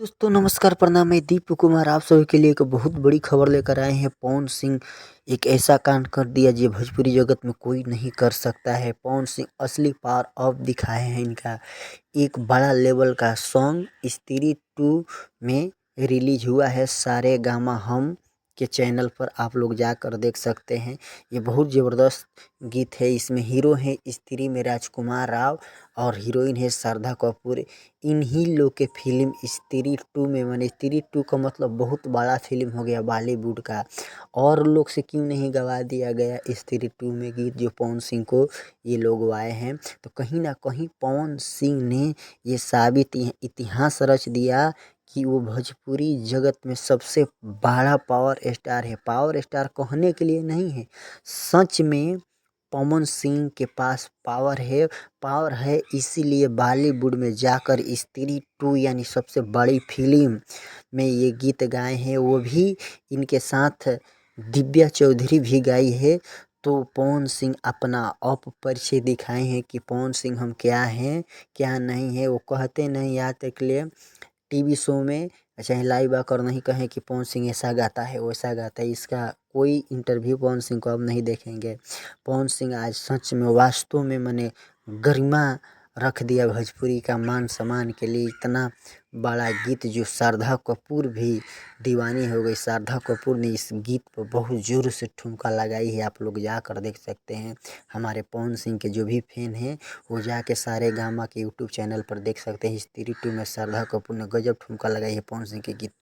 दोस्तों नमस्कार प्रणाम। मैं दीपक कुमार आप सभी के लिए एक बहुत बड़ी खबर लेकर आए हैं। पवन सिंह एक ऐसा कांड कर दिया जो भोजपुरी जगत में कोई नहीं कर सकता है। पवन सिंह असली पावर अब दिखाए हैं। इनका एक बड़ा लेवल का सॉन्ग स्त्री 2 में रिलीज हुआ है। सारे गामा हम के चैनल पर आप लोग जाकर देख सकते हैं। ये बहुत ज़बरदस्त गीत है। इसमें हीरो हैं स्त्री में राजकुमार राव और हीरोइन है श्रद्धा कपूर। इन्हीं लोग के फिल्म स्त्री 2 में मैंने स्त्री 2 का मतलब बहुत बड़ा फिल्म हो गया बॉलीवुड का। और लोग से क्यों नहीं गवा दिया गया स्त्री 2 में गीत जो पवन सिंह को ये लोग गाए हैं। तो कहीं ना कहीं पवन सिंह ने ये साबित इतिहास रच दिया कि वो भोजपुरी जगत में सबसे बड़ा पावर स्टार है। पावर स्टार कहने के लिए नहीं है, सच में पवन सिंह के पास पावर है इसीलिए बॉलीवुड में जाकर स्त्री 2 यानी सबसे बड़ी फिल्म में ये गीत गाए हैं। वो भी इनके साथ दिव्या चौधरी भी गाई है। तो पवन सिंह अपना परिचय दिखाए हैं कि पवन सिंह हम क्या हैं क्या नहीं है। वो कहते नहीं आज तक लिए टीवी शो में चाहे लाइव आकर नहीं कहें कि पवन सिंह ऐसा गाता है वैसा गाता है। इसका कोई इंटरव्यू पवन सिंह को अब नहीं देखेंगे। पवन सिंह आज सच में वास्तव में मैंने गरिमा रख दिया भोजपुरी का मान सम्मान के लिए। इतना बड़ा गीत जो श्रद्धा कपूर भी दीवानी हो गई। श्रद्धा कपूर ने इस गीत पर बहुत जोर से ठुमका लगाई है। आप लोग जाकर देख सकते हैं। हमारे पवन सिंह के जो भी फैन हैं वो जाके सारे गामा के यूट्यूब चैनल पर देख सकते हैं। स्त्री 2 में श्रद्धा कपूर ने गजब ठुमका लगाई है पवन सिंह के गीत।